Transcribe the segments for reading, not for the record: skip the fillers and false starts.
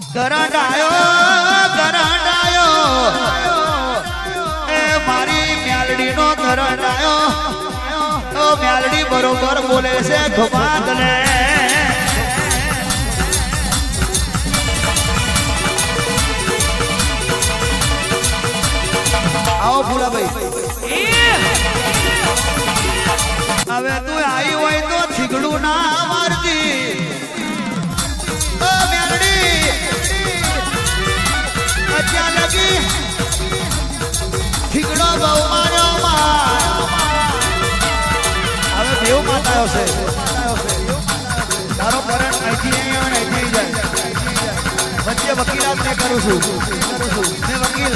current આયો એ મારી મ્યાલડી નો current આયો તો મ્યાલડી બરોબર બોલે છે ધમાદને આવો ભૂલાભાઈ હવે તું આવી હોય તો થીગડું ના મારજી ઓ મ્યાલડી અત્યાર લગી થીગડો બહુ માર્યો હવે દેવ માતા છે તારો કરંટ અહીંથી નહીં આવે ને અહીંથી જાય વચ્ચે વકીલાત મેં કરું છું મેં વકીલ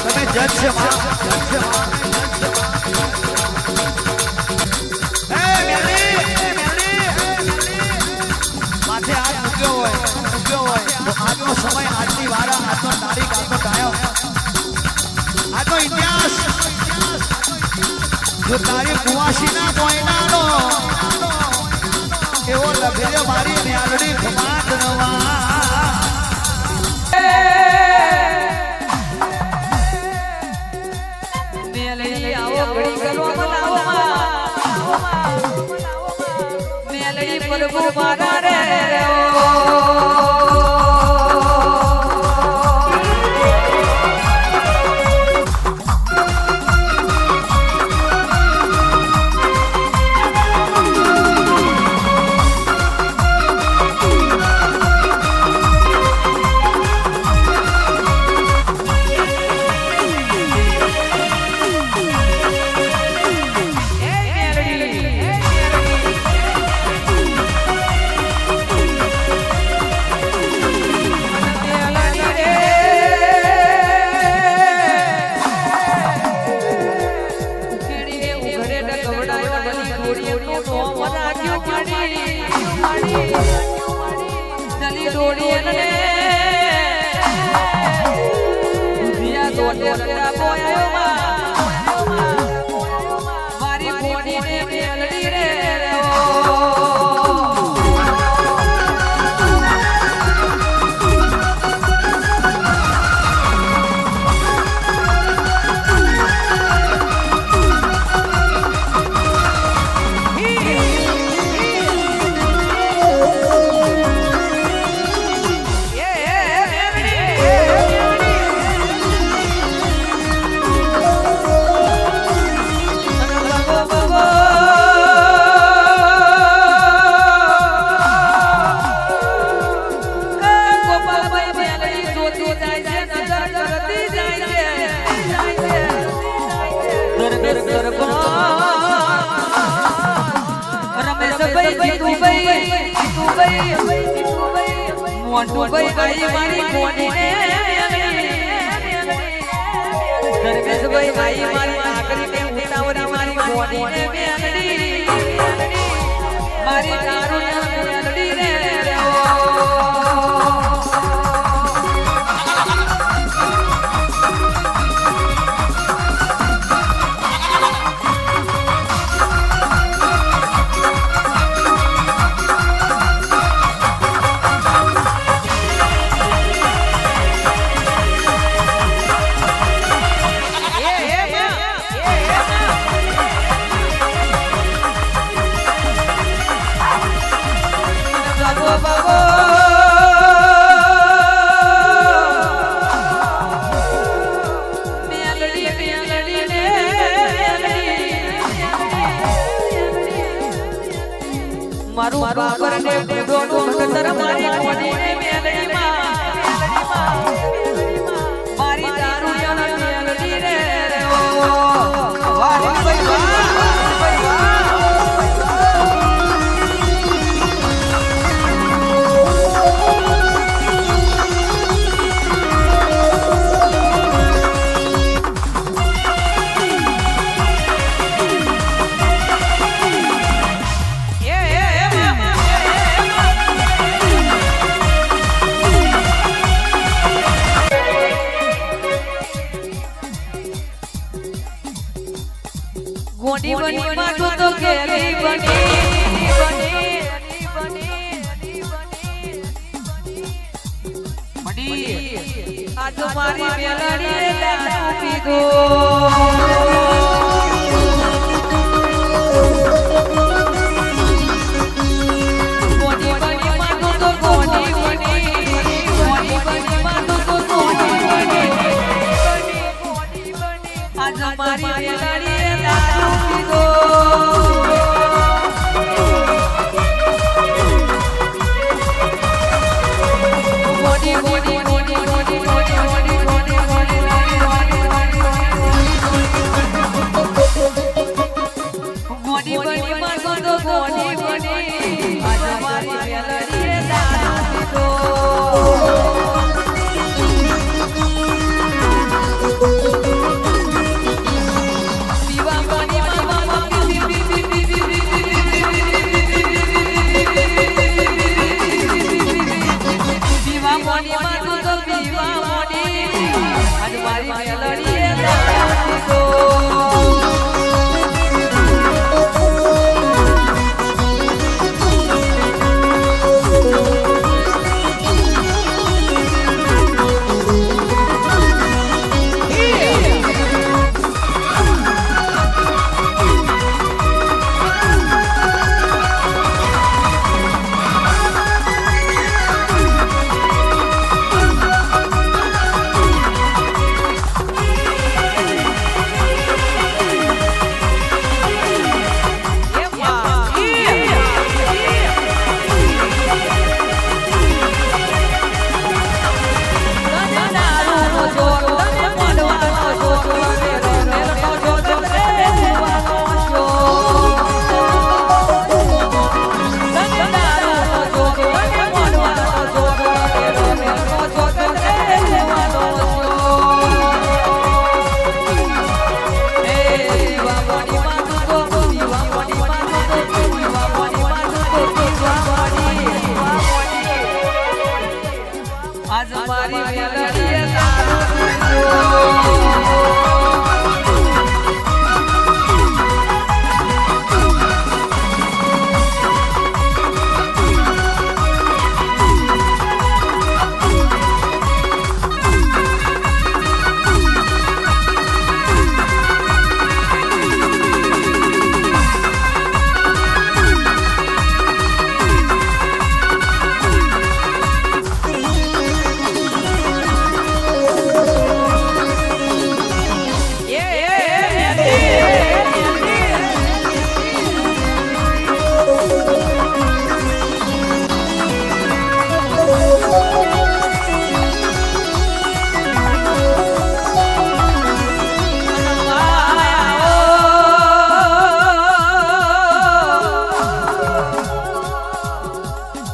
તમે જજ છે માથે હાથ મૂક્યો હોય તો આજનો સમય આજની વારા આજનો તારીખ આજનો ટાઈમ આજનો ઇતિહાસ જો તારી કુવાસીના કોઈનાનો એવો લખેલો મારી મ્યાલડી ખમાત નવા મારું બાબર ને બુડો નો કતર મારી કોની ને મેલડી માં મારી દારૂ યણ મેલડી રે વાહ ભાઈ મારી મેલડીએ દારૂ પીધો મારી મેલડીએ દારૂ પીધો મોડી મોડી મોડી મોડી મોડી મોડી મોડી મોડી મોડી માગો તો મોડી મોડી આજ મારી મેલડીએ દારૂ પીધો આજ મારી મેલડીએ દારૂ પીધો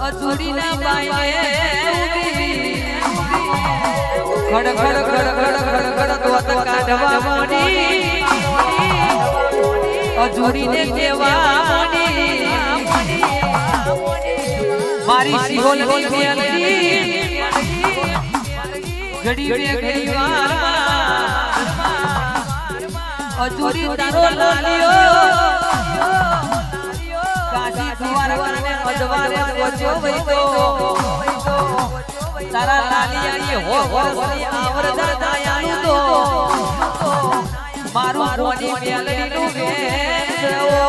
અધૂરીના બાઈને ખડ ખડ ખડ ખડ ખડ ખડ દોત કાઢવા મોડી અધૂરીને કેવા મોડી મારી શિહોલની મેલડી ઘડી બે ઘડી વાર અધૂરી તારો લાલિયો કાશી દ્વારકાને અજવારે વચ્ચો વઈતો તારા લાલિયાની હો વર્ષની આવરદા દાયાનું તો મારું કોની મેલડીનું વેચવો